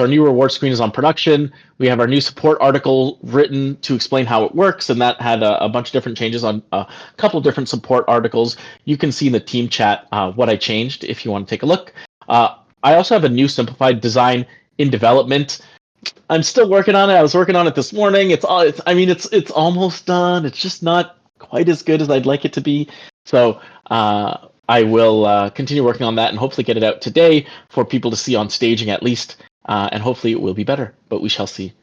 Our new reward screen is on production. We have our new support article written to explain how it works, and that had a bunch of different changes on a couple different support articles. You can see in the team chat what I changed if you want to take a look. I also have a new simplified design in development. I'm still working on it. I was working on it this morning. It's almost done. It's just not quite as good as I'd like it to be. So I will continue working on that and hopefully get it out today for people to see on staging at least. And hopefully it will be better, but we shall see.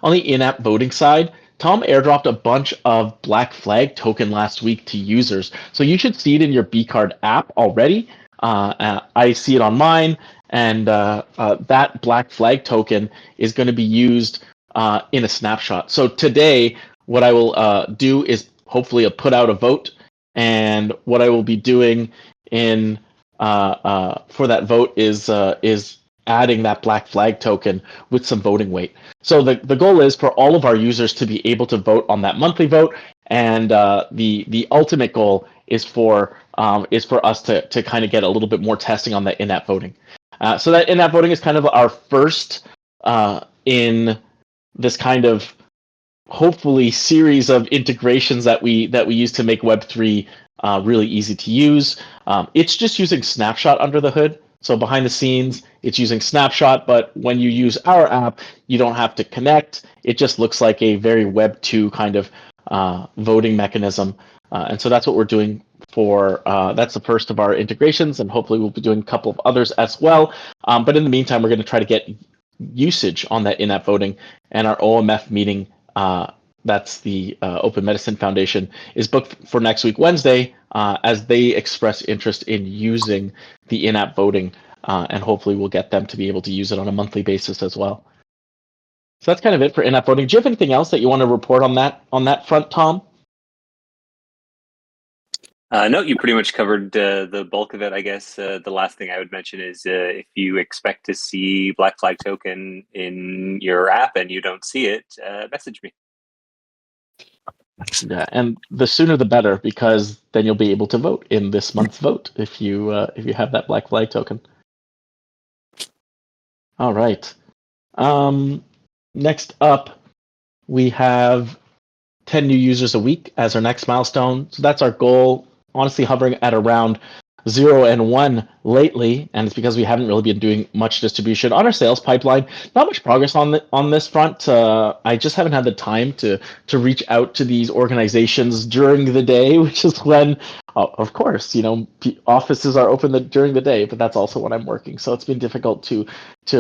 On the in-app voting side, Tom airdropped a bunch of Black Flag token last week to users. So you should see it in your BCard app already. I see it on mine, and that Black Flag token is going to be used in a snapshot. So today, what I will do is hopefully put out a vote, and what I will be doing in for that vote is adding that Black Flag token with some voting weight. So the goal is for all of our users to be able to vote on that monthly vote, and the ultimate goal is for us to kind of get a little bit more testing on that in-app voting. So that in-app voting is kind of our first in this kind of hopefully series of integrations that we use to make Web3 really easy to use. It's just using Snapshot under the hood. So behind the scenes, it's using Snapshot, but when you use our app, you don't have to connect. It just looks like a very Web 2 kind of voting mechanism. And so that's what we're doing for, that's the first of our integrations, and hopefully we'll be doing a couple of others as well. But in the meantime, we're going to try to get usage on that in-app voting, and our OMF meeting, that's the Open Medicine Foundation, is booked for next week, Wednesday, as they express interest in using the in-app voting, and hopefully we'll get them to be able to use it on a monthly basis as well. So that's kind of it for in-app voting. Do you have anything else that you want to report on that front, Tom? No, you pretty much covered the bulk of it, I guess. The last thing I would mention is if you expect to see Black Flag token in your app and you don't see it, message me. Yeah, and the sooner the better, because then you'll be able to vote in this month's vote if you have that Black Flag token. All right. Next up, we have 10 new users a week as our next milestone. So that's our goal. Honestly, hovering at around 0 and 1 lately, and it's because we haven't really been doing much distribution on our sales pipeline. Not much progress on this front. I just haven't had the time to reach out to these organizations during the day, which is when, of course, offices are open during the day, but that's also when I'm working. So it's been difficult to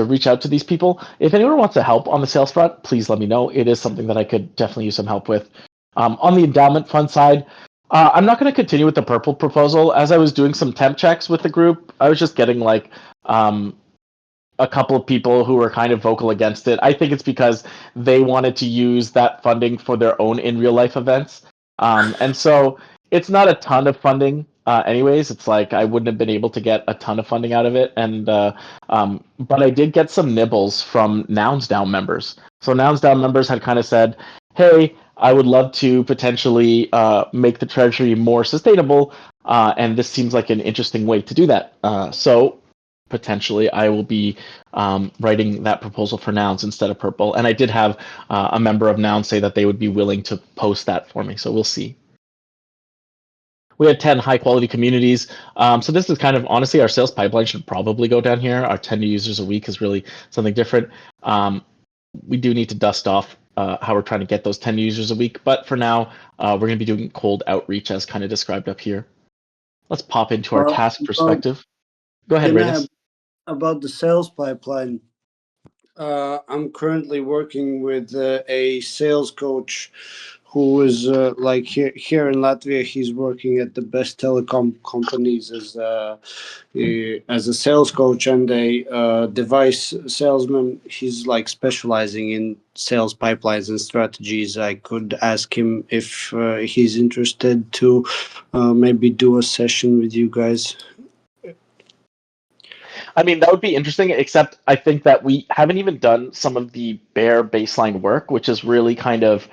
reach out to these people. If anyone wants to help on the sales front, please let me know. It is something that I could definitely use some help with. On the endowment fund side, I'm not going to continue with the purple proposal. As I was doing some temp checks with the group, I was just getting a couple of people who were kind of vocal against it. I think it's because they wanted to use that funding for their own in real life events. And so it's not a ton of funding anyways. It's like I wouldn't have been able to get a ton of funding out of it. And but I did get some nibbles from Nouns Down members. So Nouns Down members had kind of said, hey, I would love to potentially make the treasury more sustainable, and this seems like an interesting way to do that. So potentially I will be writing that proposal for Nouns instead of purple. And I did have a member of Nouns say that they would be willing to post that for me, so we'll see. We had 10 high-quality communities. So this is kind of, honestly, our sales pipeline should probably go down here. Our 10 new users a week is really something different. We do need to dust off how we're trying to get those 10 users a week. But for now, we're going to be doing cold outreach as kind of described up here. Let's pop into our task perspective. Go ahead, Reyes. About the sales pipeline, I'm currently working with a sales coach who is here in Latvia. He's working at the best telecom companies as a sales coach and a device salesman. He's specializing in sales pipelines and strategies. I could ask him if he's interested to maybe do a session with you guys. I mean, that would be interesting, except I think that we haven't even done some of the bare baseline work, which is really kind of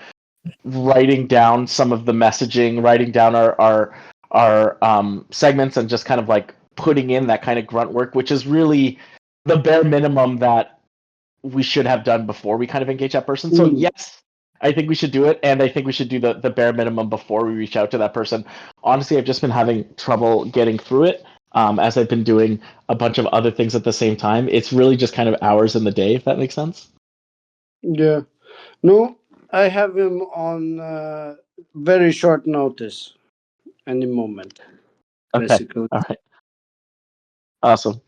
writing down some of the messaging, writing down our segments, and just kind of putting in that kind of grunt work, which is really the bare minimum that we should have done before we kind of engage that person. So yes, I think we should do it, and I think we should do the bare minimum before we reach out to that person. Honestly, I've just been having trouble getting through it, as I've been doing a bunch of other things at the same time. It's really just kind of hours in the day, if that makes sense. Yeah. No, I have him on very short notice, any moment, Okay. basically. All right. Awesome.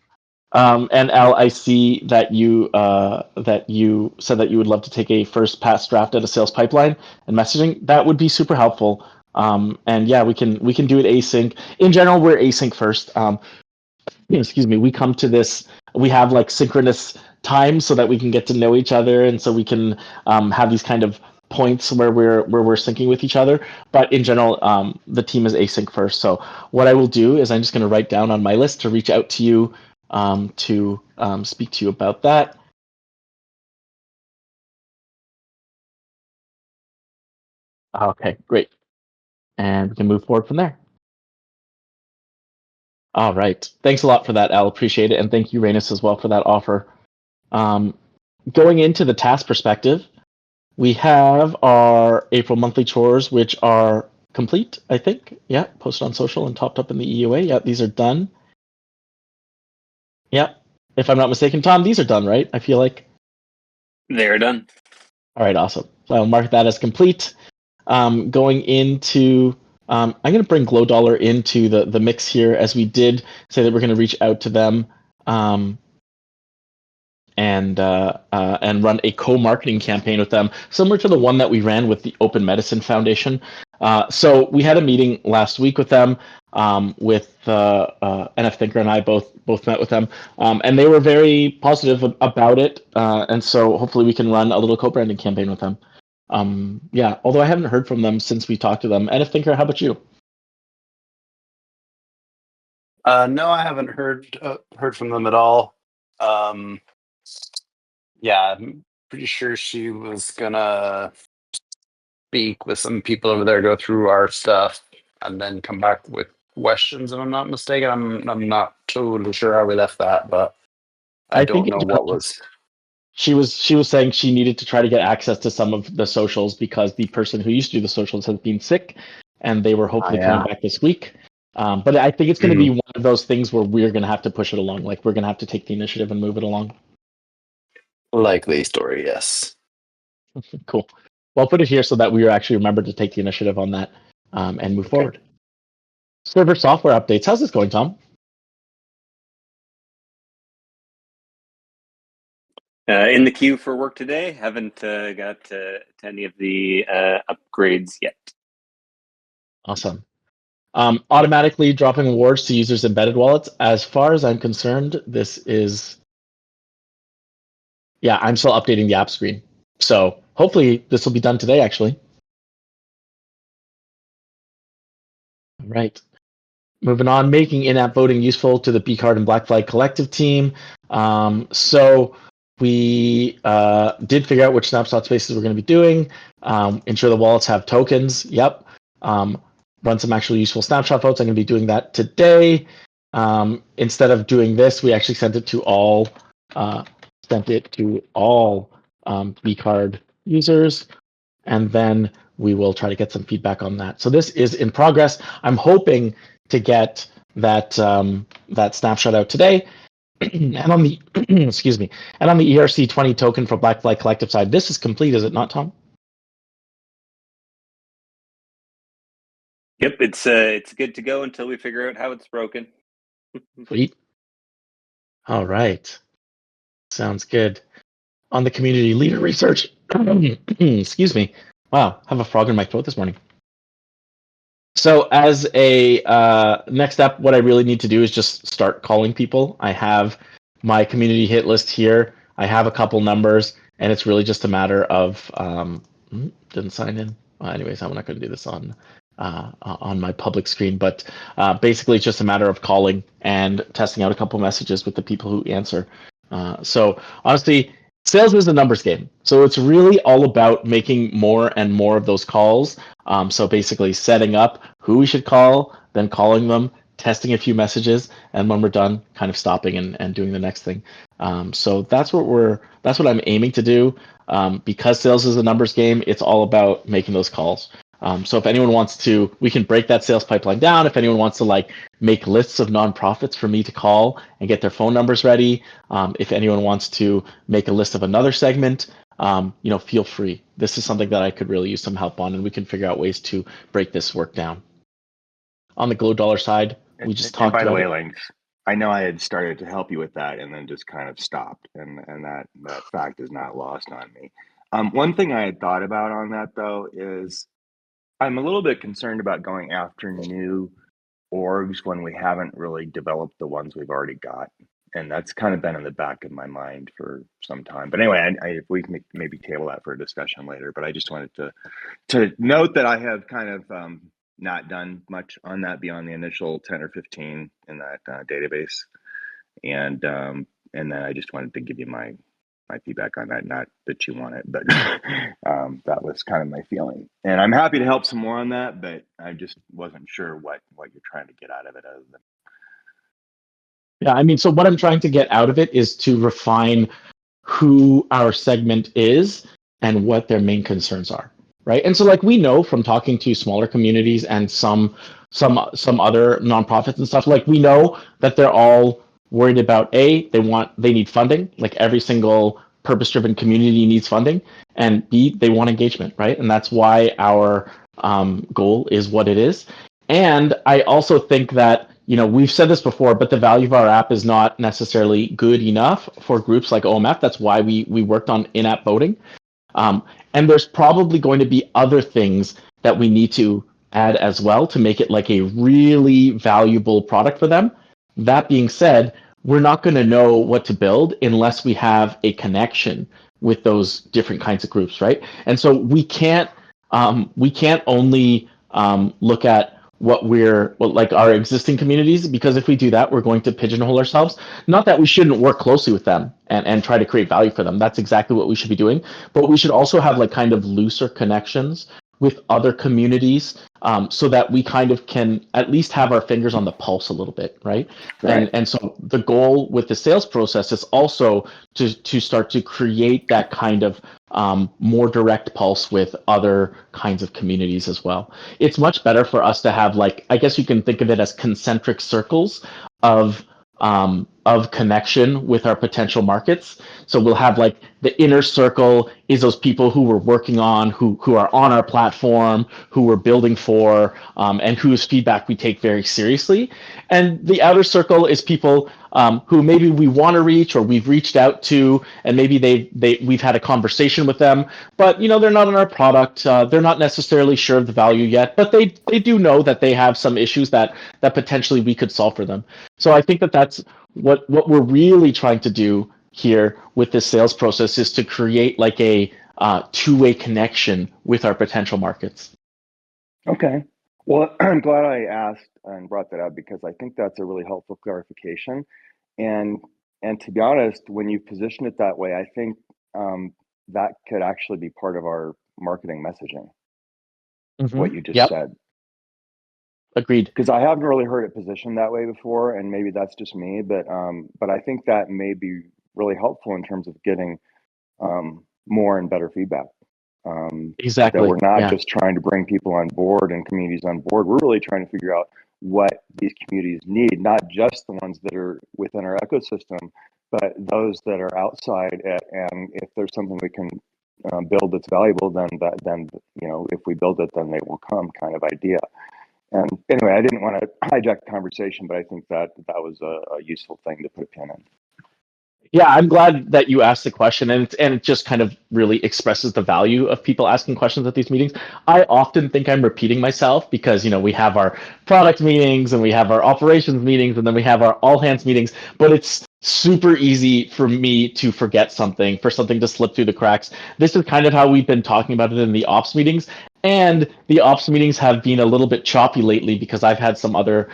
And Al, I see that you said that you would love to take a first pass draft at a sales pipeline and messaging. That would be super helpful. And yeah, we can do it async. In general, we're async first. Excuse me. We come to this. We have like synchronous time so that we can get to know each other, and so we can have these kind of points where we're syncing with each other. But in general, the team is async first. So what I will do is I'm just going to write down on my list to reach out to you to speak to you about that. Okay, great. And we can move forward from there. All right. Thanks a lot for that, Al. Appreciate it. And thank you, Rainis, as well for that offer. Going into the task perspective, we have our April monthly chores, which are complete, I think. Yeah, posted on social and topped up in the EUA. Yeah, these are done. Yeah, if I'm not mistaken, Tom, these are done, right? I feel like. They're done. All right, awesome. So I'll mark that as complete. Going into, I'm going to bring Glow Dollar into the mix here, as we did say that we're going to reach out to them and run a co-marketing campaign with them, similar to the one that we ran with the Open Medicine Foundation. So we had a meeting last week with them, with NF Thinker and I both met with them, and they were very positive about it. And so hopefully we can run a little co-branding campaign with them. Yeah, although I haven't heard from them since we talked to them. NF Thinker, how about you? No, I haven't heard from them at all. Yeah, I'm pretty sure she was gonna speak with some people over there, go through our stuff, and then come back with questions. If I'm not mistaken, I'm not totally sure how we left that, but I don't know what was. She was saying she needed to try to get access to some of the socials because the person who used to do the socials has been sick, and they were hopefully coming back this week. But I think it's going to be one of those things where we're going to have to push it along. Like, we're going to have to take the initiative and move it along. Likely story, yes. Cool. Well, I'll put it here so that we actually remember to take the initiative on that and move forward. Server software updates. How's this going, Tom? In the queue for work today. Haven't got to any of the upgrades yet. Awesome. Automatically dropping rewards to users' embedded wallets. As far as I'm concerned, this is... Yeah, I'm still updating the app screen. So hopefully this will be done today, actually. All right. Moving on, making in-app voting useful to the BCard and Black Flag Collective team. So we did figure out which snapshot spaces we're going to be doing. Ensure the wallets have tokens. Yep. Run some actually useful snapshot votes. I'm going to be doing that today. Instead of doing this, we actually sent it to all BCard users, and then we will try to get some feedback on that. So this is in progress. I'm hoping to get that snapshot out today. And on the excuse me, and on the ERC20 token for Black Flag Collective side, this is complete, is it not, Tom? Yep, it's good to go until we figure out how it's broken. Sweet. All right. Sounds good. On the community leader research, excuse me. Wow, I have a frog in my throat this morning. So as a next step, what I really need to do is just start calling people. I have my community hit list here. I have a couple numbers, and it's really just a matter of didn't sign in. Well, anyways, I'm not going to do this on my public screen, but basically it's just a matter of calling and testing out a couple messages with the people who answer. So honestly, sales is a numbers game. So it's really all about making more and more of those calls. So basically setting up who we should call, then calling them, testing a few messages, and when we're done, kind of stopping and doing the next thing. So that's what I'm aiming to do. Because sales is a numbers game, it's all about making those calls. So if anyone wants to, we can break that sales pipeline down. If anyone wants to like make lists of nonprofits for me to call and get their phone numbers ready, if anyone wants to make a list of another segment, feel free. This is something that I could really use some help on, and we can figure out ways to break this work down. On the Glow Dollar side, we just talked by the about way, it. Lynx, I know I had started to help you with that and then just kind of stopped, and that fact is not lost on me. One thing I had thought about on that though is I'm a little bit concerned about going after new orgs when we haven't really developed the ones we've already got. And that's kind of been in the back of my mind for some time. But anyway, if we can maybe table that for a discussion later. But I just wanted to note that I have kind of not done much on that beyond the initial 10 or 15 in that database. And then I just wanted to give you my feedback on that. Not that you want it, but that was kind of my feeling. And I'm happy to help some more on that, but I just wasn't sure what you're trying to get out of it other than. Yeah, I mean, so what I'm trying to get out of it is to refine who our segment is and what their main concerns are, right? And so like we know from talking to smaller communities and some other nonprofits and stuff, like we know that they're all worried about they need funding, like every single purpose-driven community needs funding, and B, they want engagement, right? And that's why our goal is what it is. And I also think that we've said this before, but the value of our app is not necessarily good enough for groups like OMF. That's why we worked on in-app voting. And there's probably going to be other things that we need to add as well to make it like a really valuable product for them. That being said, we're not going to know what to build unless we have a connection with those different kinds of groups, right? And so we can't only look at like our existing communities, because if we do that, we're going to pigeonhole ourselves. Not that we shouldn't work closely with them and try to create value for them. That's exactly what we should be doing. But we should also have like kind of looser connections with other communities, so that we kind of can at least have our fingers on the pulse a little bit, right? And so the goal with the sales process is also to start to create that kind of more direct pulse with other kinds of communities as well. It's much better for us to have, like, I guess you can think of it as concentric circles of connection with our potential markets. So we'll have like the inner circle is those people who we're working on, who are on our platform, who we're building for, and whose feedback we take very seriously. And the outer circle is people who maybe we want to reach or we've reached out to, and maybe we've had a conversation with them, but they're not on our product. They're not necessarily sure of the value yet, but they do know that they have some issues that potentially we could solve for them. So I think that's what we're really trying to do here with this sales process, is to create like a two-way connection with our potential markets. Okay. Well, I'm glad I asked and brought that up, because I think that's a really helpful clarification. And to be honest, when you position it that way, I think that could actually be part of our marketing messaging. What you just said. Agreed. Because I haven't really heard it positioned that way before, and maybe that's just me, but I think that may be really helpful in terms of getting more and better feedback. Exactly. That we're not just trying to bring people on board and communities on board. We're really trying to figure out what these communities need, not just the ones that are within our ecosystem, but those that are outside it. And if there's something we can build that's valuable, then if we build it, then they will come, kind of idea. And anyway, I didn't want to hijack the conversation, but I think that was a useful thing to put a pin in. Yeah, I'm glad that you asked the question, and it just kind of really expresses the value of people asking questions at these meetings. I often think I'm repeating myself because we have our product meetings and we have our operations meetings and then we have our all hands meetings, but it's super easy for me to forget something, for something to slip through the cracks. This is kind of how we've been talking about it in the ops meetings. And the ops meetings have been a little bit choppy lately because I've had some other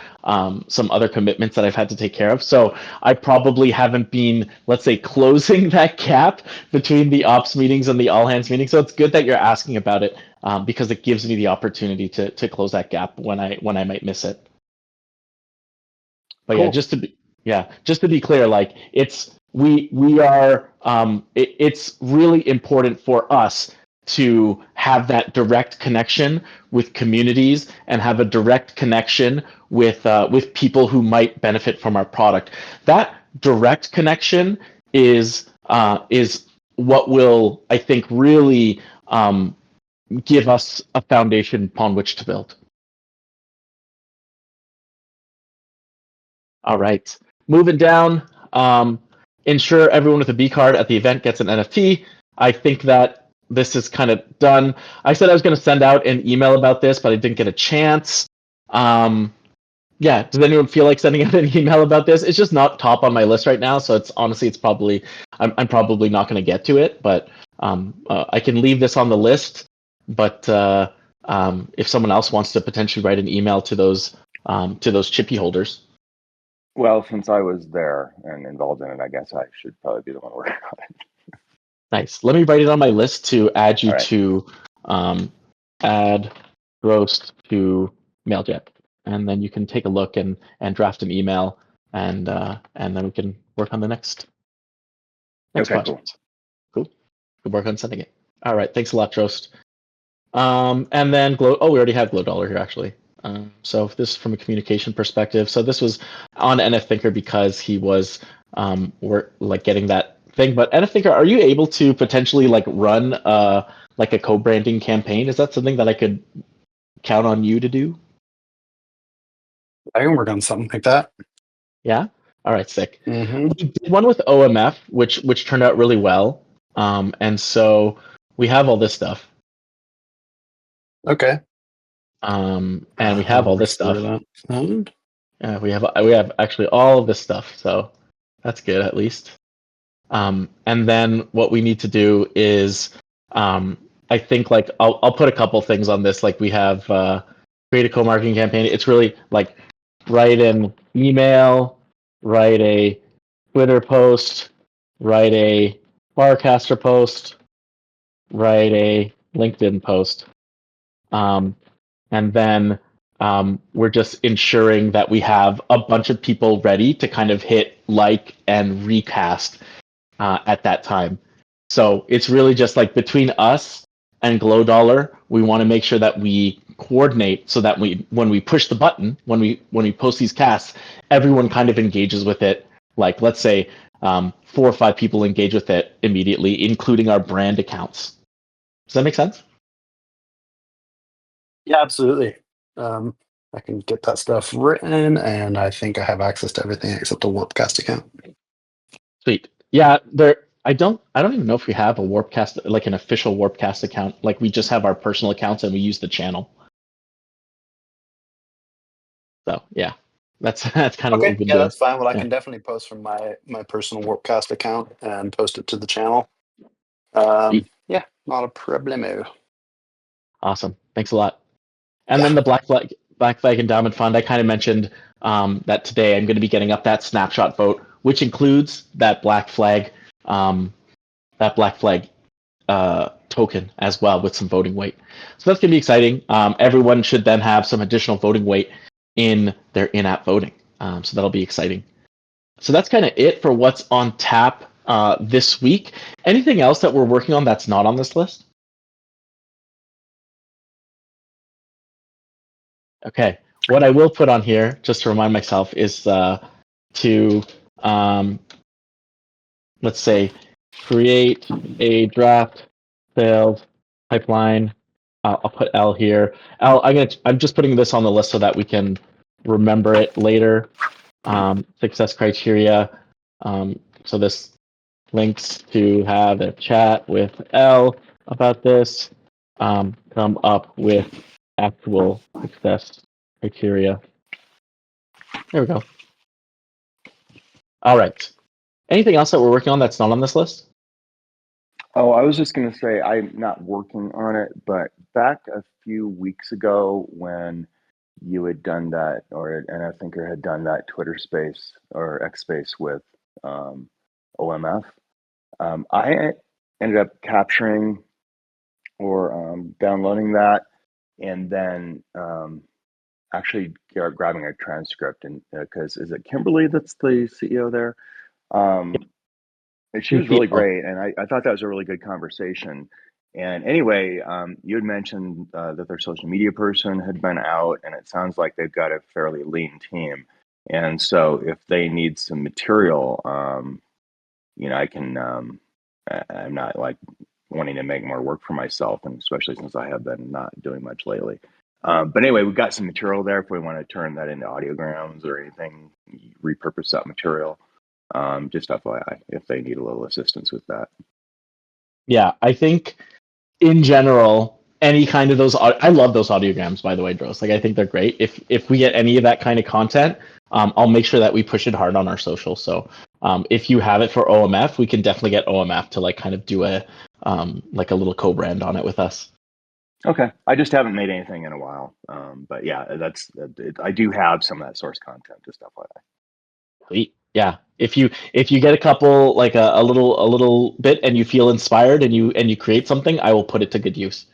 commitments that I've had to take care of. So I probably haven't been, let's say, closing that gap between the ops meetings and the all hands meetings. So it's good that you're asking about it, because it gives me the opportunity to close that gap when I might miss it. But Cool. just to be clear, like we are it's really important for us to have that direct connection with communities and have a direct connection with people who might benefit from our product. That direct connection is what will, I think, really give us a foundation upon which to build. All right, moving down. Ensure everyone with a B card at the event gets an NFT. I think that this is kind of done. I said I was going to send out an email about this, but I didn't get a chance. Yeah, does anyone feel like sending out an email about this? It's just not top on my list right now, so it's honestly, it's probably I'm probably not going to get to it, but I can leave this on the list. But if someone else wants to potentially write an email to those chippy holders. Well, since I was there and involved in it, I guess I should probably be the one working on it. Nice. Let me write it on my list to add you All right. to add roast to Mailjet, and then you can take a look and draft an email, and then we can work on the next Okay, project. Cool. Good work on sending it. All right. Thanks a lot, Roast. And then Glow. Oh, we already have Glow Dollar here actually. So this is from a communication perspective. So this was on NF Thinker because he was we're like getting that thing. But NF Thinker, are you able to potentially like run like a co-branding campaign? Is that something that I could count on you to do? I can work on something like that. Yeah. All right. Sick. Mm-hmm. We did one with OMF, which turned out really well. And so we have all this stuff. Okay. And we have all this stuff. We have actually all of this stuff, so that's good at least. And then what we need to do is, I think like I'll put a couple things on this. Like we have create a co-marketing campaign. It's really like write an email, write a Twitter post, write a Barcaster post, write a LinkedIn post. And then we're just ensuring that we have a bunch of people ready to kind of hit like and recast at that time. So it's really just like between us and Glow Dollar, we want to make sure that we coordinate so that when we push the button, when we post these casts, everyone kind of engages with it. Like let's say 4 or 5 people engage with it immediately, including our brand accounts. Does that make sense? Yeah, absolutely. I can get that stuff written, and I think I have access to everything except the Warpcast account. Sweet. Yeah, I don't even know if we have a Warpcast, like an official Warpcast account. Like we just have our personal accounts and we use the channel. So yeah, that's kind of what Okay, we've been yeah, doing. that's fine. Well, I Yeah. can definitely post from my personal Warpcast account and post it to the channel. Yeah, not a problemo. Awesome. Thanks a lot. And Yeah. then the Black Flag Endowment Fund, I kind of mentioned that today I'm going to be getting up that snapshot vote, which includes that Black Flag token as well with some voting weight. So that's going to be exciting. Everyone should then have some additional voting weight in their in-app voting. So that'll be exciting. So that's kind of it for what's on tap this week. Anything else that we're working on that's not on this list? Okay. What I will put on here, just to remind myself, is to, let's say, create a draft sales pipeline. I'll put L here. L, I'm just putting this on the list so that we can remember it later. Success criteria. So this links to have a chat with L about this. Come up with actual success criteria. There we go. All right. Anything else that we're working on that's not on this list? Oh, I was just going to say I'm not working on it, but back a few weeks ago when you had done that, and I think I had done that Twitter space or X space with OMF, I ended up capturing or downloading that and then actually grabbing a transcript, and because is it Kimberly that's the CEO there? Um, and she was really great, and I thought that was a really good conversation. And anyway, you had mentioned that their social media person had been out, and it sounds like they've got a fairly lean team. And so, if they need some material, I can. I'm not like wanting to make more work for myself, and especially since I have been not doing much lately. But anyway, we've got some material there if we want to turn that into audiograms or anything, repurpose that material. Just FYI, if they need a little assistance with that. Yeah, I think in general, any kind of those, I love those audiograms, by the way, Dros. Like, I think they're great. If we get any of that kind of content, I'll make sure that we push it hard on our social. So if you have it for OMF, we can definitely get OMF to like kind of do a like a little co-brand on it with us. Okay, I just haven't made anything in a while. But yeah, that's I do have some of that source content, just FYI. Sweet. Yeah. If you get a couple, like a little bit, and you feel inspired and you create something, I will put it to good use.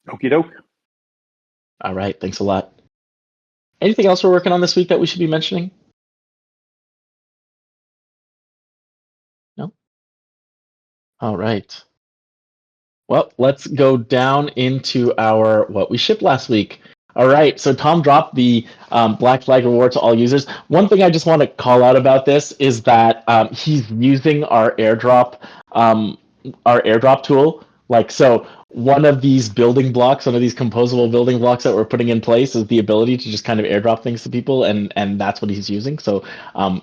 Okie doke. All right. Thanks a lot. Anything else we're working on this week that we should be mentioning? No? All right. Well, let's go down into our what we shipped last week. All right, so Tom dropped the Black Flag reward to all users. One thing I just want to call out about this is that he's using our airdrop tool. Like, so one of these building blocks, one of these composable building blocks that we're putting in place is the ability to just kind of airdrop things to people, and that's what he's using. So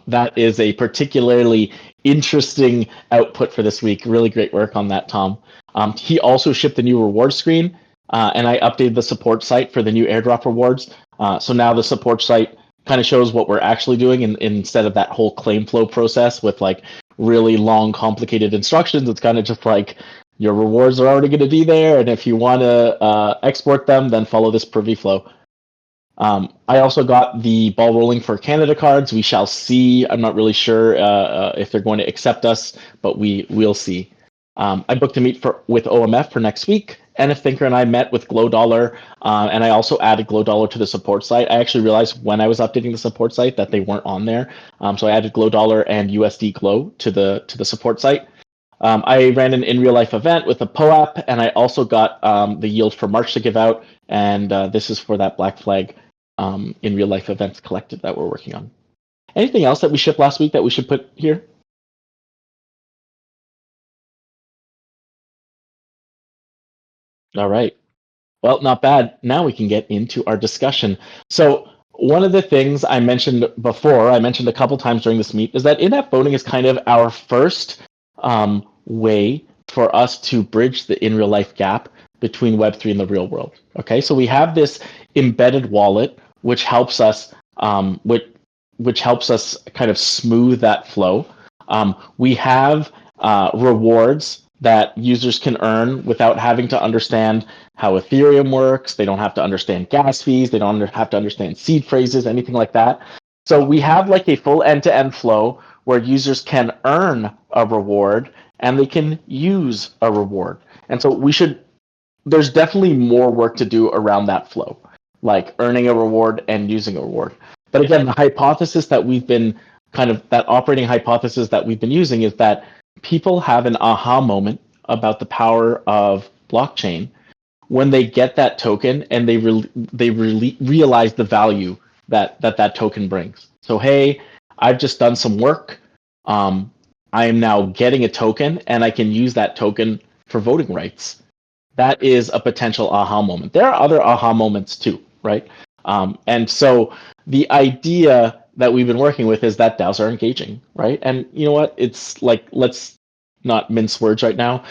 that is a particularly interesting output for this week. Really great work on that, Tom. He also shipped the new reward screen, and I updated the support site for the new airdrop rewards. So now the support site kind of shows what we're actually doing, instead of that whole claim flow process with like really long, complicated instructions. It's kind of just like your rewards are already going to be there, and if you want to export them, then follow this privy flow. I also got the ball rolling for Canada cards. We shall see. I'm not really sure if they're going to accept us, but we'll see. I booked a meet with OMF for next week. NF Thinker and I met with Glow Dollar, and I also added Glow Dollar to the support site. I actually realized when I was updating the support site that they weren't on there, so I added Glow Dollar and USD Glow to the support site. I ran an in real life event with a POAP, and I also got the yield for March to give out, and this is for that Black Flag in real life events collective that we're working on. Anything else that we shipped last week that we should put here? All right. Well, not bad. Now we can get into our discussion. So one of the things I mentioned before, I mentioned a couple times during this meet, is that in-app voting is kind of our first way for us to bridge the in real life gap between Web3 and the real world. Okay, so we have this embedded wallet, which helps us, which helps us kind of smooth that flow. We have rewards that users can earn without having to understand how Ethereum works. They don't have to understand gas fees. They don't have to understand seed phrases, anything like that. So we have like a full end-to-end flow where users can earn a reward and they can use a reward. And so there's definitely more work to do around that flow, like earning a reward and using a reward. But again, the hypothesis that we've been that operating hypothesis that we've been using is that people have an aha moment about the power of blockchain when they get that token and they realize the value that token brings. So, hey, I've just done some work. I am now getting a token, and I can use that token for voting rights. That is a potential aha moment. There are other aha moments too, right? And so the idea that we've been working with is that DAOs are engaging, right? And you know what? It's like, let's not mince words right now.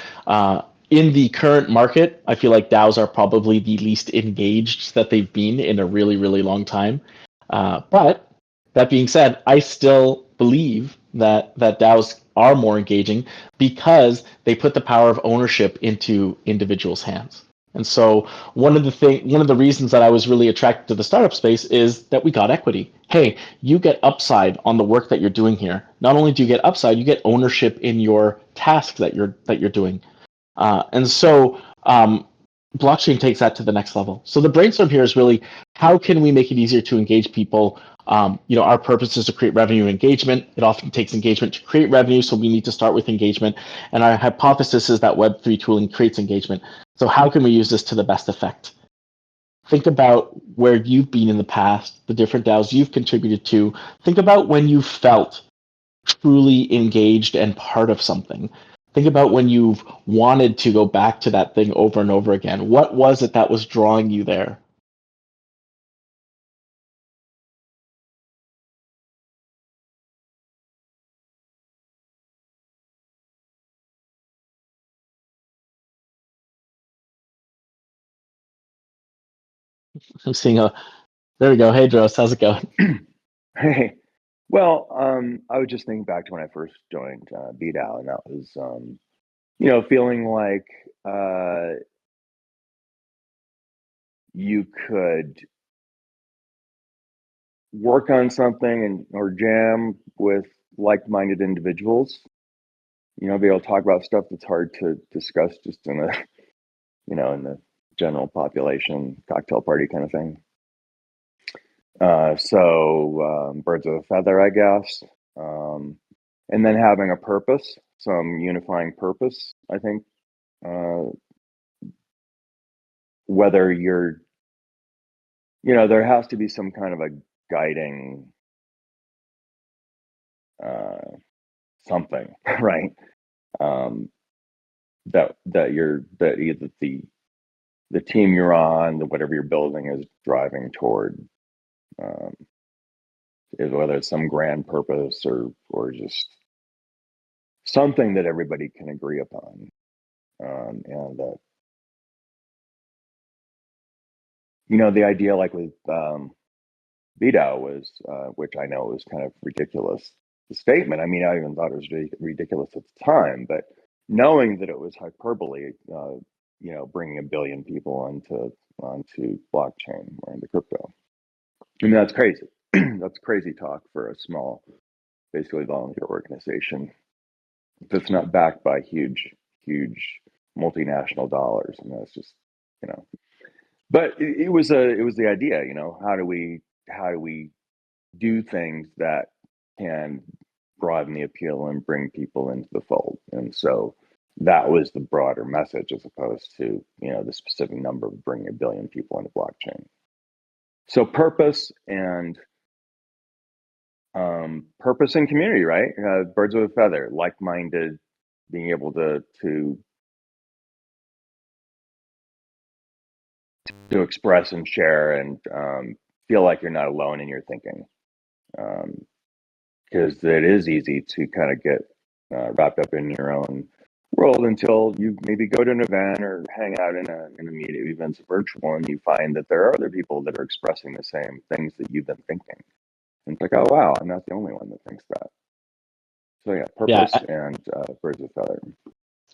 In the current market, I feel like DAOs are probably the least engaged that they've been in a really, really long time. But that being said, I still believe that DAOs are more engaging because they put the power of ownership into individuals' hands. And so one of the reasons that I was really attracted to the startup space is that we got equity. Hey, you get upside on the work that you're doing here. Not only do you get upside, you get ownership in your tasks that you're doing. And so blockchain takes that to the next level. So the brainstorm here is really, how can we make it easier to engage people? Our purpose is to create revenue engagement. It often takes engagement to create revenue, so we need to start with engagement. And our hypothesis is that Web3 tooling creates engagement. So how can we use this to the best effect? Think about where you've been in the past, the different DAOs you've contributed to. Think about when you felt truly engaged and part of something. Think about when you've wanted to go back to that thing over and over again. What was it that was drawing you there? I'm seeing there we go. Hey, Dros, how's it going? Hey, well, I was just thinking back to when I first joined BDAO, and that was, feeling like you could work on something or jam with like-minded individuals. Be able to talk about stuff that's hard to discuss just in the, in the general population cocktail party kind of thing. So birds of a feather, I guess. And then having a purpose, some unifying purpose, I think. Whether you're, there has to be some kind of a guiding something, right? That either the team you're on, whatever you're building is driving toward, whether it's some grand purpose or just something that everybody can agree upon, and that the idea, like with BDAO, was, which I know was kind of ridiculous. The statement, I mean, I even thought it was ridiculous at the time, but knowing that it was hyperbole, bringing 1 billion people onto blockchain or into crypto. I mean, that's crazy. That's crazy talk for a small, basically volunteer organization that's not backed by huge multinational dollars. I mean, it's just, but it was the idea, how do we do things that can broaden the appeal and bring people into the fold? And so that was the broader message, as opposed to, the specific number of bringing 1 billion people into blockchain. So purpose and community, right? Birds of a feather, like-minded, being able to express and share and feel like you're not alone in your thinking. Because it is easy to kind of get wrapped up in your own world until you maybe go to an event or hang out in a meeting, even if it's virtual, and you find that there are other people that are expressing the same things that you've been thinking. And it's like, oh wow, I'm not the only one that thinks that. So yeah, purpose and birds of a feather.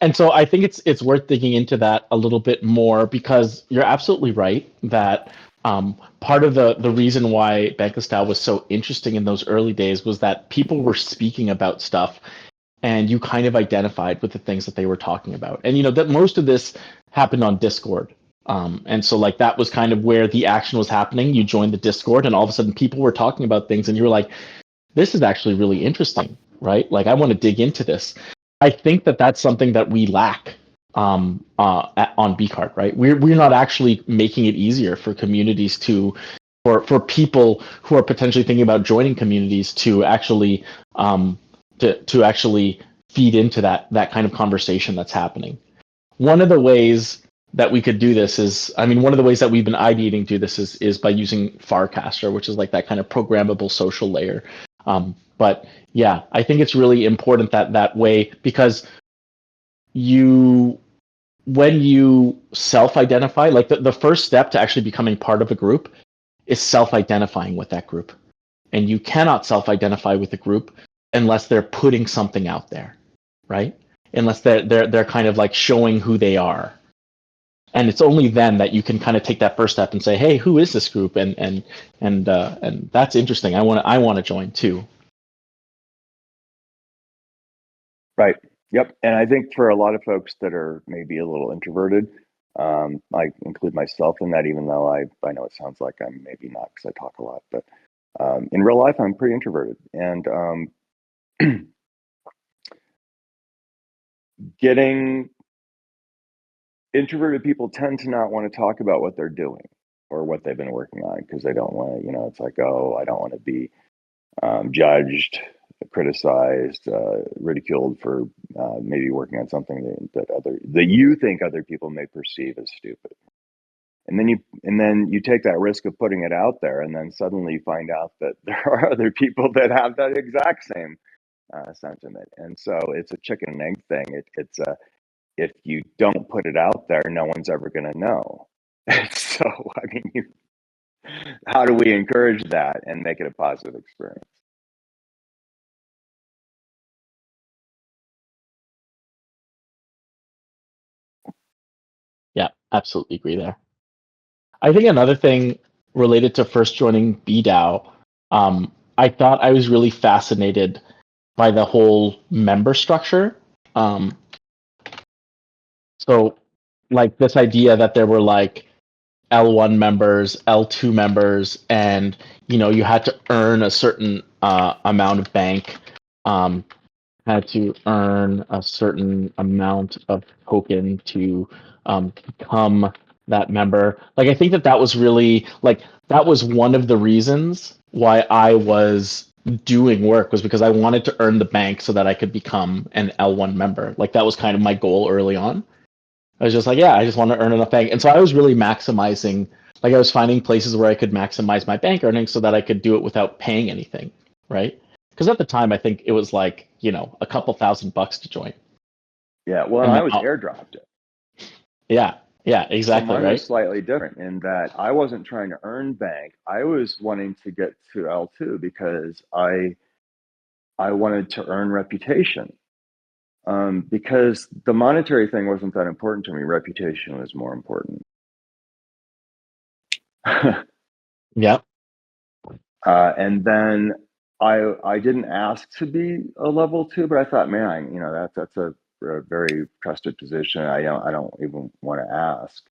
And so I think it's worth digging into that a little bit more, because you're absolutely right that part of the reason why Bankless DAO was so interesting in those early days was that people were speaking about stuff, and you kind of identified with the things that they were talking about. And that most of this happened on Discord. And so like that was kind of where the action was happening. You joined the Discord, and all of a sudden people were talking about things, and you were like, this is actually really interesting, right? Like I want to dig into this. I think that that's something that we lack on BCard, right? We're not actually making it easier for communities for people who are potentially thinking about joining communities to actually to actually feed into that kind of conversation that's happening. One of the ways that we could do this is, one of the ways that we've been ideating to do this is by using Farcaster, which is like that kind of programmable social layer. But yeah, I think it's really important that way, because when you self-identify, like the first step to actually becoming part of a group is self-identifying with that group. And you cannot self-identify with a group unless they're putting something out there, right? Unless they're kind of like showing who they are. And it's only then that you can kind of take that first step and say, hey, who is this group? And that's interesting. I want to join too. Right. Yep. And I think for a lot of folks that are maybe a little introverted, I include myself in that, even though I know it sounds like I'm maybe not because I talk a lot, but in real life, I'm pretty introverted. And getting introverted people tend to not want to talk about what they're doing or what they've been working on because they don't want to, it's like, oh, I don't want to be judged, criticized, ridiculed for maybe working on something that you think other people may perceive as stupid. And then you take that risk of putting it out there, and then suddenly you find out that there are other people that have that exact same sentiment. And so it's a chicken and egg thing. It's a if you don't put it out there, no one's ever going to know. So I mean, how do we encourage that and make it a positive experience? Yeah, absolutely agree there. I think another thing related to first joining BDAO, I thought I was really fascinated by the whole member structure. So, like this idea that there were like L1 members, L2 members, and you had to earn a certain amount of bank, had to earn a certain amount of token to become that member. Like I think that was really like that was one of the reasons why I was doing work was because I wanted to earn the bank so that I could become an L1 member. Like that was kind of my goal early on. I was just like, yeah, I just want to earn enough bank. And so I was really maximizing, like I was finding places where I could maximize my bank earnings so that I could do it without paying anything, right? Because at the time, I think it was like, a couple $1,000 to join. Yeah, well, And I then was airdropped it. Yeah, exactly, So mine right? was slightly different in that I wasn't trying to earn bank. I was wanting to get to L2 because I wanted to earn reputation. Because the monetary thing wasn't that important to me. Reputation was more important. Yeah. And then I didn't ask to be a level 2, but I thought, man, that's a very trusted position. I don't even want to ask.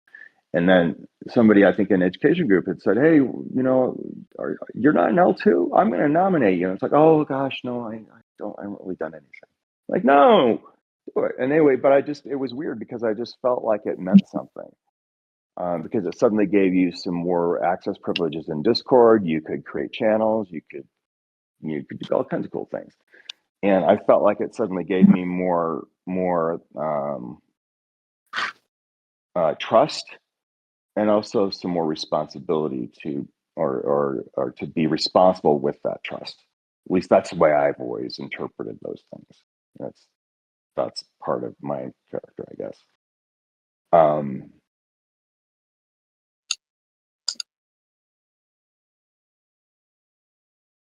And then somebody, I think, in education group had said, "Hey, you're not an L2. I'm going to nominate you." And it's like, "Oh gosh, no, I don't. I haven't really done anything." Like, no. Do it. And anyway, but it was weird because I just felt like it meant something. Because it suddenly gave you some more access privileges in Discord. You could create channels. You could do all kinds of cool things. And I felt like it suddenly gave me more trust and also some more responsibility to or to be responsible with that trust. At least that's the way I've always interpreted those things. That's part of my character, I guess.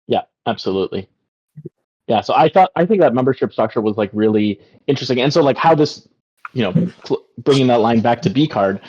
Yeah, absolutely. Yeah, so I think that membership structure was like really interesting, and so like how this, bringing that line back to BCard,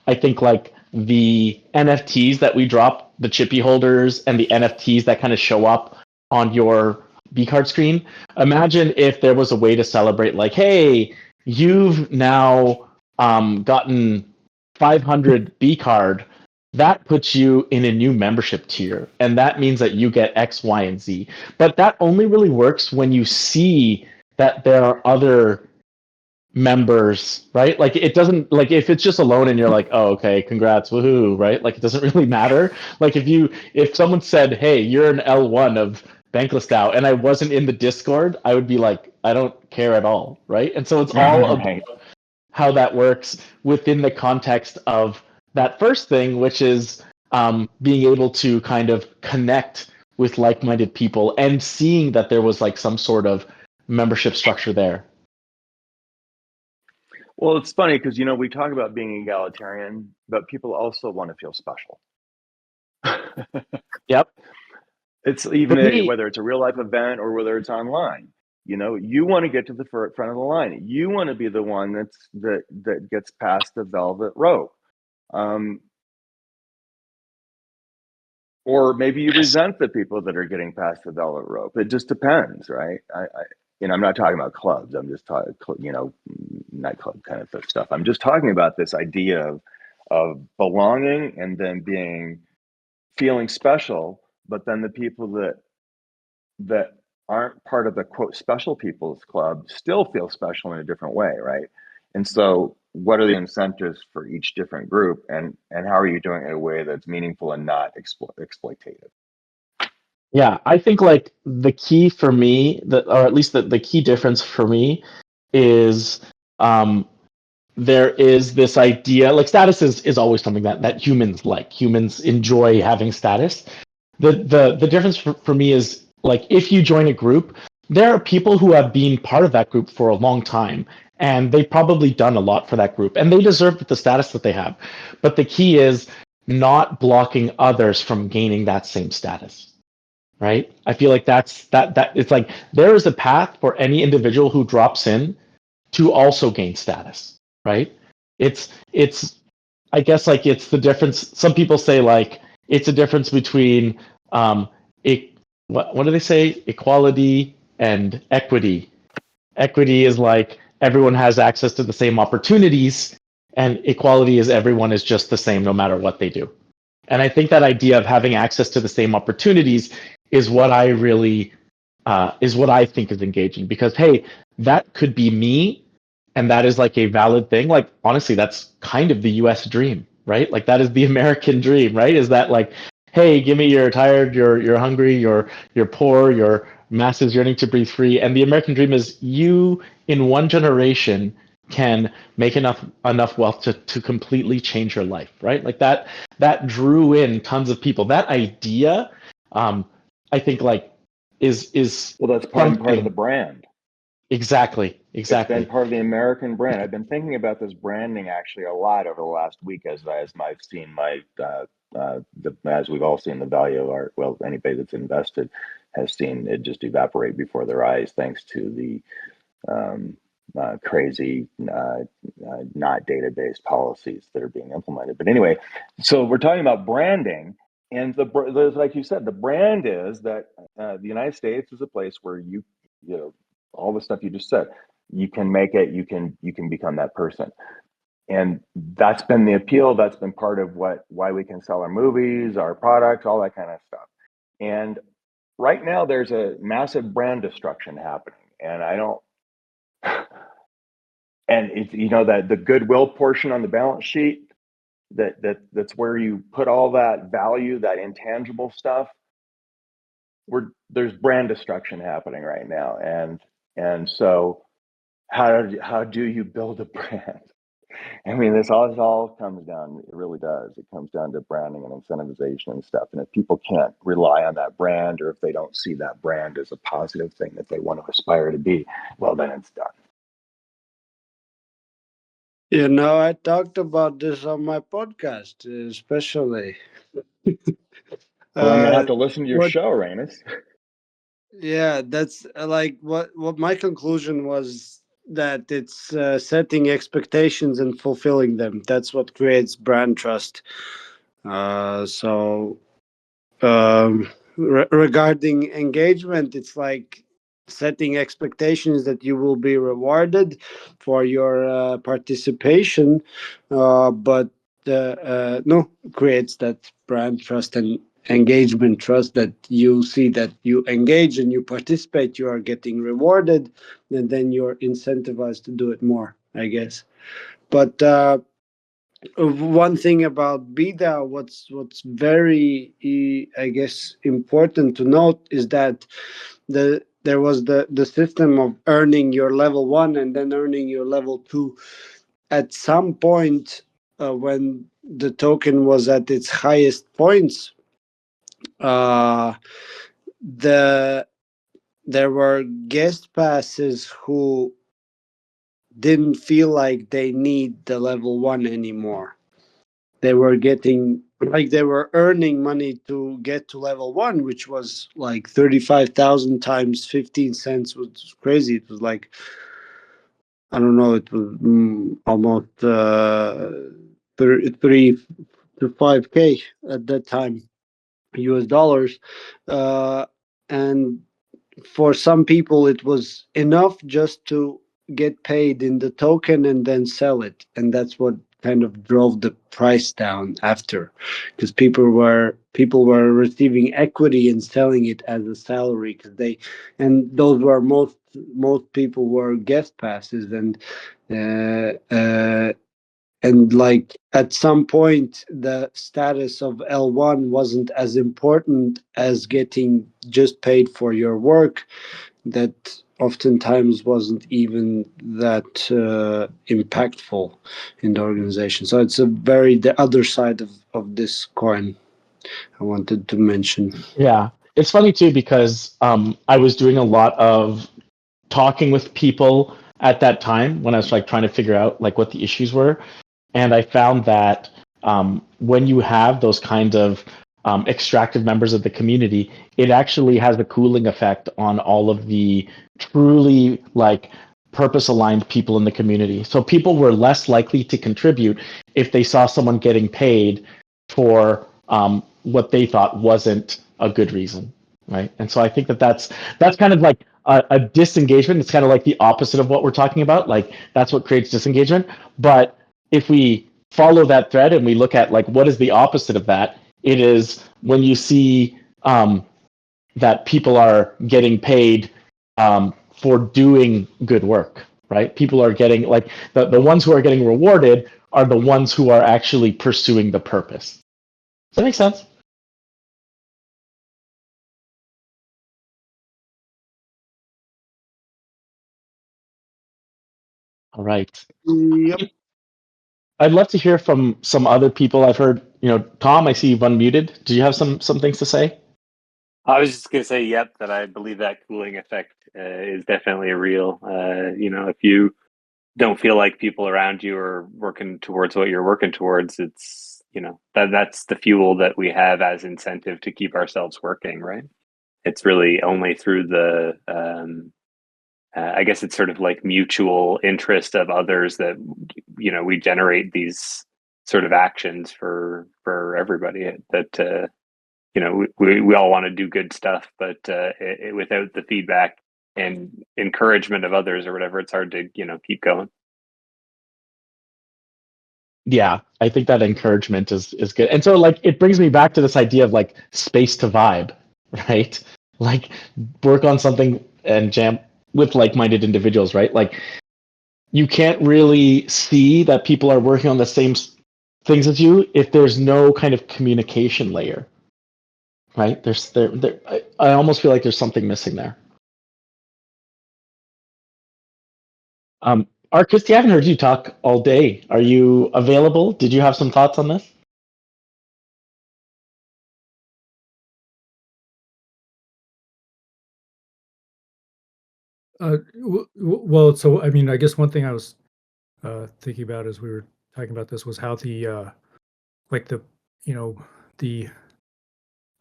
I think like the NFTs that we drop, the chippy holders, and the NFTs that kind of show up on your BCard screen. Imagine if there was a way to celebrate, like, hey, you've now gotten 500 BCard. That puts you in a new membership tier, and that means that you get X, Y, and Z. But that only really works when you see that there are other members, right? Like it doesn't, like if it's just alone and you're like, oh, okay, congrats, woohoo, right? Like it doesn't really matter. Like if someone said, hey, you're an L1 of Bankless DAO, and I wasn't in the Discord, I would be like, I don't care at all, right? And so it's all Right. about how that works within the context of that first thing, which is being able to kind of connect with like-minded people and seeing that there was like some sort of membership structure there. Well, it's funny because we talk about being egalitarian, but people also want to feel special. Yep. It's For even me, whether it's a real life event or whether it's online. You want to get to the front of the line. You want to be the one that gets past the velvet rope. Or maybe you resent the people that are getting past the velvet rope. It just depends, right? I'm not talking about clubs. I'm just talking, nightclub kind of stuff. I'm just talking about this idea of belonging and then feeling special, but then the people that aren't part of the quote special people's club still feel special in a different way, right? And so what are the incentives for each different group, and how are you doing it in a way that's meaningful and not exploitative? Yeah, I think like the key for me, or at least the key difference for me is there is this idea, like status is always something that humans like. Humans enjoy having status. The difference for me is like if you join a group, there are people who have been part of that group for a long time and they've probably done a lot for that group and they deserve the status that they have. But the key is not blocking others from gaining that same status. Right? I feel like that it's like there is a path for any individual who drops in to also gain status, right? It's I guess like it's the difference. Some people say like it's a difference between what do they say? Equality and equity. Equity is like everyone has access to the same opportunities, and equality is everyone is just the same no matter what they do. And I think that idea of having access to the same opportunities is what I really is what I think is engaging because hey, that could be me, and that is like a valid thing. Like honestly, that's kind of the U.S. dream, right? Like that is the American dream, right? Is that like, hey, give me you're tired, you're hungry, you're poor, your masses yearning to breathe free, and the American dream is you in one generation can make enough wealth to completely change your life, right? Like that drew in tons of people. That idea, I think, like is Well, that's part of the something. brand. Exactly. It's been part of the American brand. I've been thinking about this branding actually a lot over the last week as I've seen as we've all seen the value of anybody that's invested has seen it just evaporate before their eyes thanks to the crazy, not data-based policies that are being implemented. But anyway, so we're talking about branding, and like you said, the brand is that the United States is a place where you know all the stuff you just said. You can make it. You can become that person, and that's been the appeal. That's been part of why we can sell our movies, our products, all that kind of stuff. And right now, there's a massive brand destruction happening, and I don't. And it's that the goodwill portion on the balance sheet that's where you put all that value, that intangible stuff. There's brand destruction happening right now, and so how do you build a brand? I mean, this all comes down. It really does. It comes down to branding and incentivization and stuff. And if people can't rely on that brand, or if they don't see that brand as a positive thing that they want to aspire to be, well, then it's done. I talked about this on my podcast, especially. Well, I'm gonna have to listen to your What? show, Ramus. Yeah, that's like what my conclusion was that it's setting expectations and fulfilling them. That's what creates brand trust. So regarding engagement, it's like setting expectations that you will be rewarded for your participation, but no, creates that brand trust and engagement trust that you see that you engage and you participate, you are getting rewarded, and then you're incentivized to do it more, I guess. But one thing about BDA, what's very, I guess, important to note is that there was the system of earning your level 1 and then earning your level 2. At some point, when the token was at its highest points, uh, the there were guest passes who didn't feel like they need the level 1 anymore. They were getting, like, they were earning money to get to level 1, which was like 35,000 times 15 cents, which was crazy. It was like, I don't know, it was almost 3 to 5K at that time, US dollars. And for some people it was enough just to get paid in the token and then sell it, and that's what kind of drove the price down after, because people were receiving equity and selling it as a salary, because those were most people were guest passes, and like at some point the status of L1 wasn't as important as getting just paid for your work, that oftentimes wasn't even that impactful in the organization. So it's the other side of this coin I wanted to mention. Yeah, it's funny too because I was doing a lot of talking with people at that time when I was like trying to figure out like what the issues were, and I found that when you have those kind of extractive members of the community, it actually has a cooling effect on all of the truly like purpose aligned people in the community. So people were less likely to contribute if they saw someone getting paid for what they thought wasn't a good reason, right? And so I think that that's kind of like a disengagement. It's kind of like the opposite of what we're talking about. Like that's what creates disengagement. But if we follow that thread and we look at like what is the opposite of that, it is when you see that people are getting paid for doing good work, right? People are getting like the ones who are getting rewarded are the ones who are actually pursuing the purpose. Does that make sense? All right. Yep. I'd love to hear from some other people. I've heard, Tom, I see you've unmuted. Do you have some things to say? I was just going to say, yep, that I believe that cooling effect is definitely real. If you don't feel like people around you are working towards what you're working towards, it's, that's the fuel that we have as incentive to keep ourselves working, right? It's really only through the, I guess it's sort of like mutual interest of others that, we generate these sort of actions for everybody that, we all want to do good stuff, but without the feedback and encouragement of others or whatever, it's hard to, keep going. Yeah, I think that encouragement is good. And so like it brings me back to this idea of like space to vibe, right? Like work on something and jam with like-minded individuals, right? Like you can't really see that people are working on the same things as you if there's no kind of communication layer, right? I almost feel like there's something missing there. Art Christie, I haven't heard you talk all day. Are you available? Did you have some thoughts on this? Well, so I mean, I guess one thing I was thinking about as we were talking about this was how like the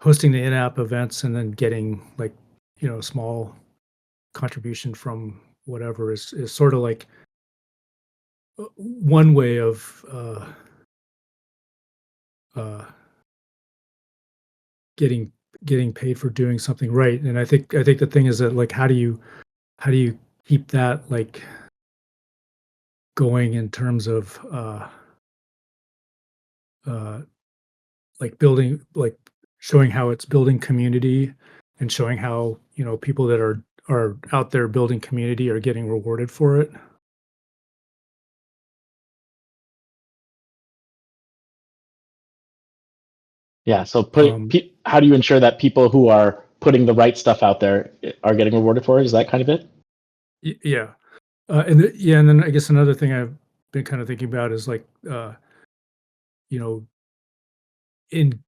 hosting the in-app events and then getting like small contribution from whatever is sort of like one way of uh, getting paid for doing something right. And I think the thing is that like how do you keep that like going in terms of like building, like showing how it's building community and showing how people that are out there building community are getting rewarded for it. Yeah. So Um, how do you ensure that people who are putting the right stuff out there are getting rewarded for it? Is that kind of it? yeah, and then I guess another thing I've been kind of thinking about is like you know in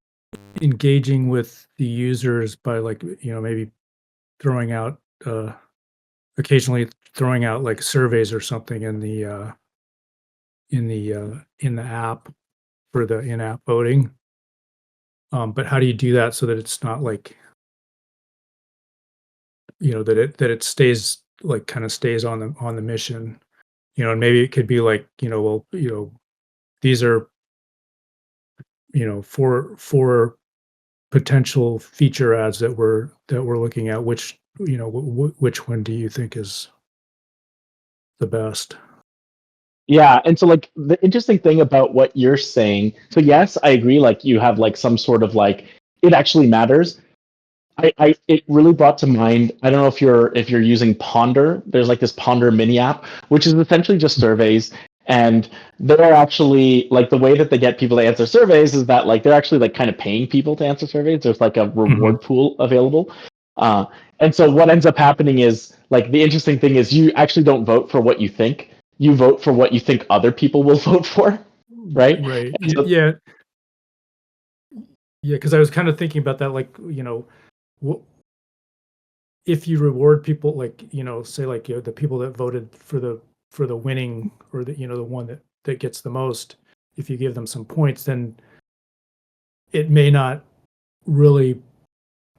engaging with the users by like maybe throwing out occasionally throwing out like surveys or something in the app for the in-app voting. But how do you do that so that it's not like that it stays like kind of stays on the mission, and maybe it could be like well these are four potential feature ads that we're looking at, which which one do you think is the best? Yeah, and so like the interesting thing about what you're saying, so yes, I agree, like you have like some sort of like it actually matters. It really brought to mind, I don't know if you're using Ponder. There's like this Ponder mini app, which is essentially just surveys. And they're actually like the way that they get people to answer surveys is that like they're actually like kind of paying people to answer surveys. There's like a reward pool available. Uh, and so what ends up happening is like the interesting thing is you actually don't vote for what you think. You vote for what you think other people will vote for, right? Right. So, Yeah. Yeah, because I was kind of thinking about that, like, if you reward people, like, say like the people that voted for the winning, or the one that gets the most, if you give them some points, then it may not really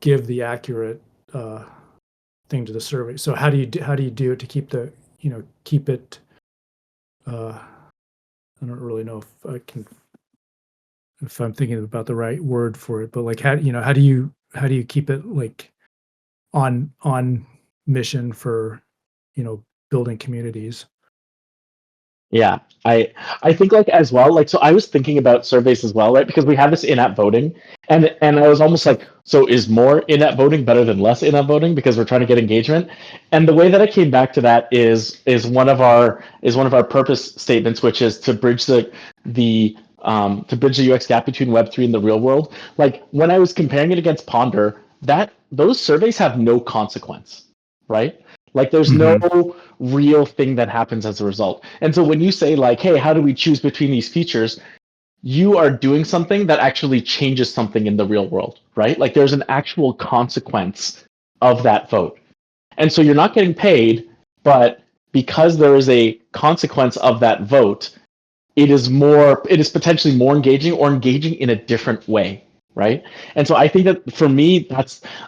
give the accurate thing to the survey. So how do you do it to keep keep it? I don't really know if I'm thinking about the right word for it, but like how do you keep it like on mission for building communities? yeah, I think like as well, like so I was thinking about surveys as well, right? Because we have this in-app voting, and I was almost like, so is more in-app voting better than less in-app voting because we're trying to get engagement? And the way that I came back to that is one of our purpose statements, which is to bridge the to bridge the UX gap between Web3 and the real world. Like when I was comparing it against Ponder, that those surveys have no consequence, right? Like there's no real thing that happens as a result. And so when you say like, hey, how do we choose between these features? You are doing something that actually changes something in the real world, right? Like there's an actual consequence of that vote. And so you're not getting paid, but because there is a consequence of that vote, it is potentially more engaging or engaging in a different way, right? And so I think that for me,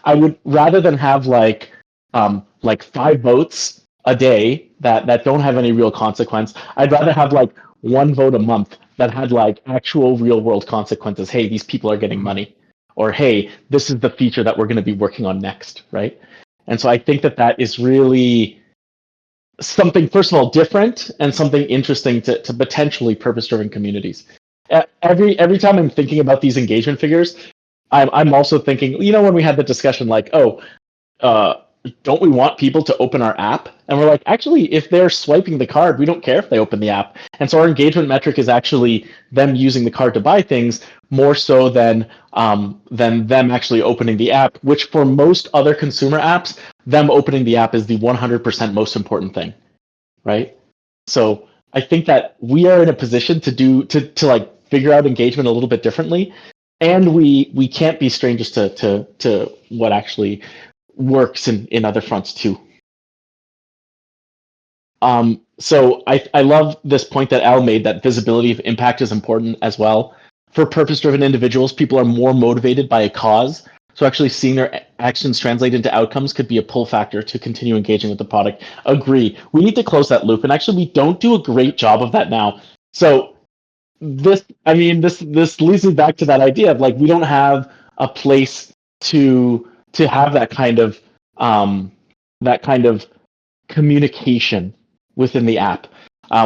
I would rather than have like 5 votes a day that don't have any real consequence. I'd rather have like 1 vote a month that had like actual real world consequences. Hey, these people are getting money, or hey, this is the feature that we're going to be working on next, right? And so I think that is really something, first of all, different and something interesting to potentially purpose-driven communities. Every time I'm thinking about these engagement figures, I'm also thinking, when we had the discussion like, oh, don't we want people to open our app? And we're like, actually, if they're swiping the card, we don't care if they open the app. And so our engagement metric is actually them using the card to buy things more so than them actually opening the app, which for most other consumer apps, them opening the app is the 100% most important thing, right? So I think that we are in a position to like figure out engagement a little bit differently, and we can't be strangers to what actually works in other fronts too. So I love this point that Al made, that visibility of impact is important as well. For purpose-driven individuals, people are more motivated by a cause. So actually seeing their actions translate into outcomes could be a pull factor to continue engaging with the product. Agree. We need to close that loop. And actually, we don't do a great job of that now. So this leads me back to that idea of like, we don't have a place to have that kind of communication within the app.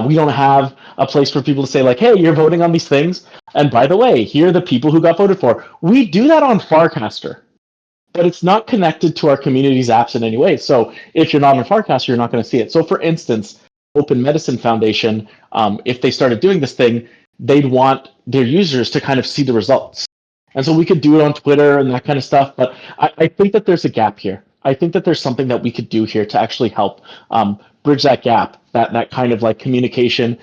We don't have a place for people to say like, hey, you're voting on these things, and by the way, here are the people who got voted for. We do that on Farcaster, but it's not connected to our community's apps in any way. So if you're not on Farcaster, you're not going to see it. So for instance, Open Medicine Foundation, if they started doing this thing, they'd want their users to kind of see the results. And so we could do it on Twitter and that kind of stuff. But I think that there's a gap here. I think that there's something that we could do here to actually help bridge that gap, that kind of like communication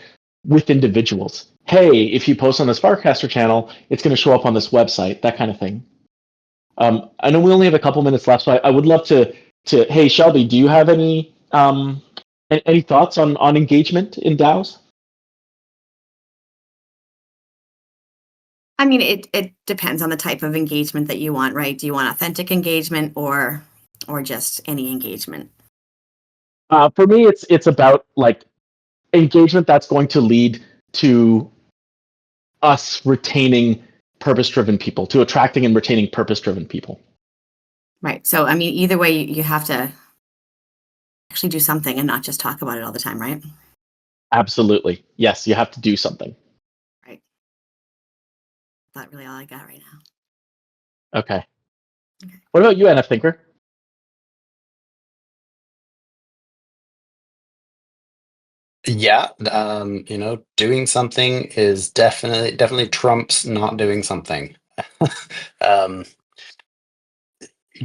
with individuals. Hey, if you post on this Farcaster channel, it's going to show up on this website, that kind of thing. I know we only have a couple minutes left, so I would love to. Hey, Shelby, do you have any thoughts on engagement in DAOs? I mean, it depends on the type of engagement that you want, right? Do you want authentic engagement or just any engagement? For me, it's about like engagement that's going to lead to us retaining purpose-driven people, to attracting and retaining purpose-driven people. Right. So, I mean, either way, you have to actually do something and not just talk about it all the time, right? Absolutely. Yes, you have to do something. Right. That's really all I got right now. Okay. Okay. What about you, NF Thinker? Yeah, doing something is definitely trumps not doing something. um,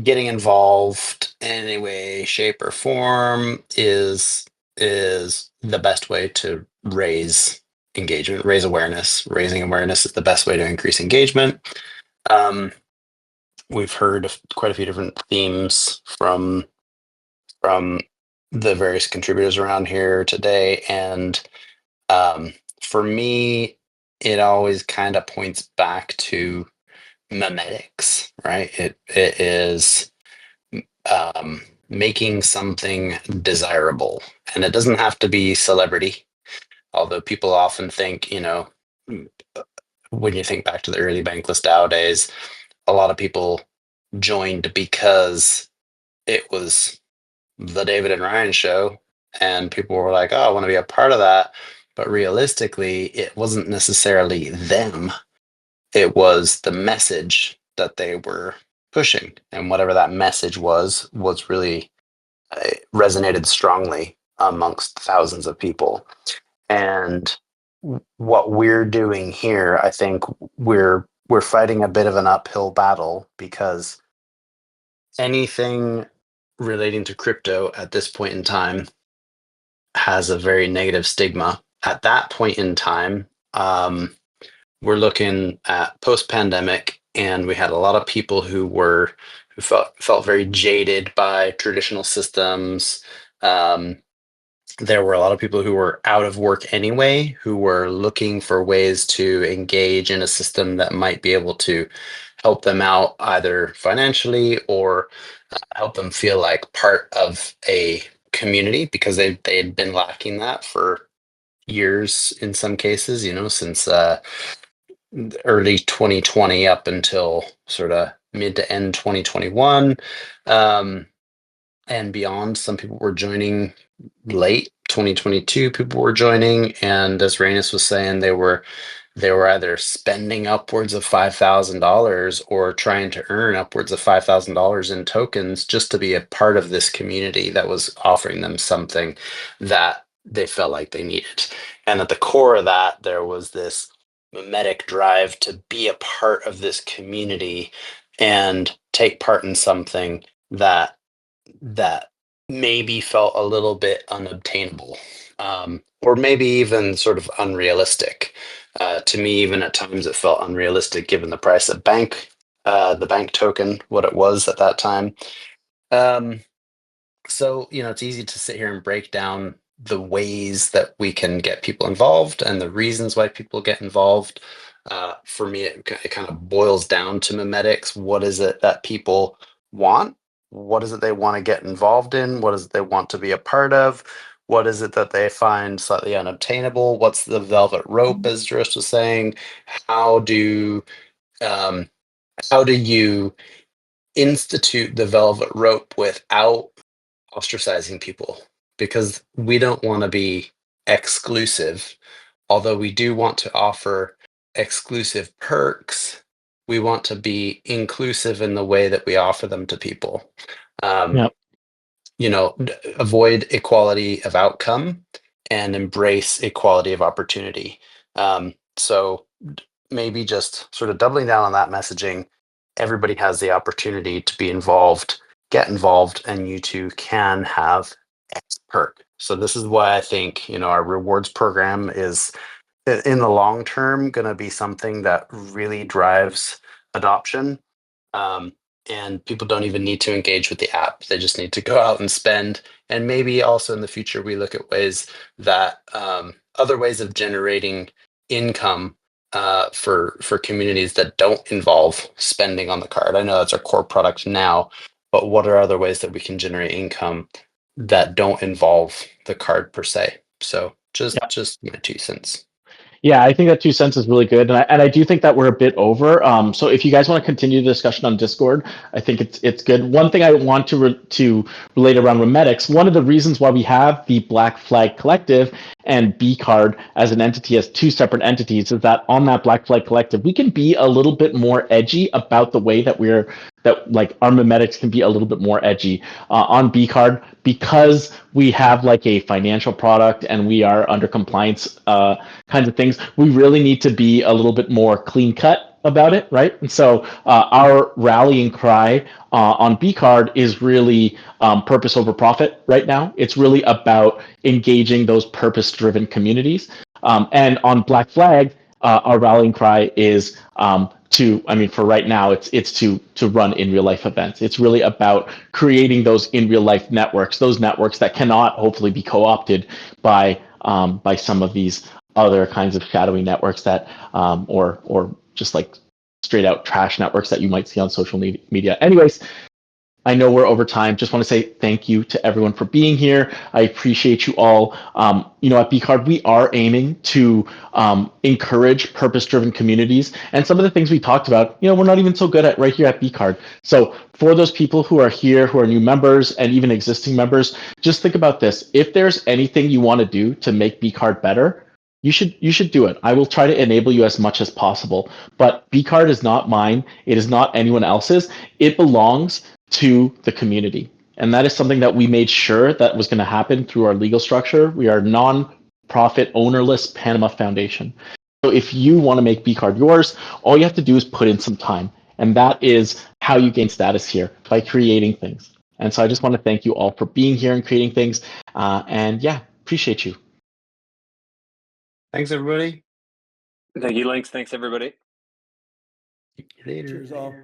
Getting involved in any way, shape, or form is the best way to raise engagement, raise awareness. Raising awareness is the best way to increase engagement. We've heard of quite a few different themes from the various contributors around here today, and for me, it always kind of points back to memetics, right? It is making something desirable, and it doesn't have to be celebrity. Although people often think, when you think back to the early Bankless DAO days, a lot of people joined because it was the David and Ryan show, and people were like, "Oh, I want to be a part of that." But realistically, it wasn't necessarily them. It was the message that they were pushing, and whatever that message was really resonated strongly amongst thousands of people. And what we're doing here, I think we're fighting a bit of an uphill battle, because anything relating to crypto at this point in time has a very negative stigma. At that point in time, we're looking at post-pandemic, and we had a lot of people who felt very jaded by traditional systems. There were a lot of people who were out of work anyway, who were looking for ways to engage in a system that might be able to help them out either financially or help them feel like part of a community, because they had been lacking that for years in some cases, since early 2020 up until sort of mid to end 2021, and beyond. Some people were joining late 2022, people were joining, and as Rainus was saying, they were either spending upwards of $5,000 or trying to earn upwards of $5,000 in tokens just to be a part of this community that was offering them something that they felt like they needed. And at the core of that, there was this mimetic drive to be a part of this community and take part in something that maybe felt a little bit unobtainable, or maybe even sort of unrealistic. To me, even at times, it felt unrealistic given the price of the bank token, what it was at that time. So, it's easy to sit here and break down the ways that we can get people involved and the reasons why people get involved. For me, it kind of boils down to memetics. What is it that people want? What is it they want to get involved in? What is it they want to be a part of? What is it that they find slightly unobtainable? What's the velvet rope, as Joris was saying? How do um, how do you institute the velvet rope without ostracizing people? Because we don't want to be exclusive, although we do want to offer exclusive perks. We want to be inclusive in the way that we offer them to people. Yep. Avoid equality of outcome and embrace equality of opportunity. So maybe just sort of doubling down on that messaging. Everybody has the opportunity to be involved, get involved, and you too can have X perk. So this is why I think, our rewards program is, in the long term, going to be something that really drives adoption. And people don't even need to engage with the app. They just need to go out and spend. And maybe also in the future, we look at ways that other ways of generating income for communities that don't involve spending on the card. I know that's our core product now, but what are other ways that we can generate income that don't involve the card per se? So just my 2 cents. Yeah, I think that 2 cents is really good, and I do think that we're a bit over. So if you guys want to continue the discussion on Discord, I think it's good. One thing I want to relate around Remedics, one of the reasons why we have the Black Flag Collective and BCard as an entity, as two separate entities, is that on that Black Flag Collective, we can be a little bit more edgy about the way that like our memetics can be a little bit more edgy on BCard, because we have like a financial product and we are under compliance kinds of things. We really need to be a little bit more clean cut about it, right? And so our rallying cry on BCard is really purpose over profit right now. It's really about engaging those purpose-driven communities. And on Black Flag, our rallying cry is for right now, it's to run in real life events. It's really about creating those in real life networks, those networks that cannot hopefully be co-opted by some of these other kinds of shadowy networks that or just like straight out trash networks that you might see on social media. Anyways, I know we're over time. Just want to say thank you to everyone for being here. I appreciate you all. At BCard, we are aiming to encourage purpose-driven communities. And some of the things we talked about, we're not even so good at right here at BCard. So for those people who are here, who are new members and even existing members, just think about this. If there's anything you want to do to make BCard better, you should do it. I will try to enable you as much as possible. But BCard is not mine. It is not anyone else's. It belongs to the community. And that is something that we made sure that was going to happen through our legal structure. We are a non-profit, ownerless Panama Foundation. So if you want to make BCard yours, all you have to do is put in some time. And that is how you gain status here, by creating things. And so I just want to thank you all for being here and creating things. Appreciate you. Thanks, everybody. Thank you, Lynx. Thanks, everybody. Later. Cheers all.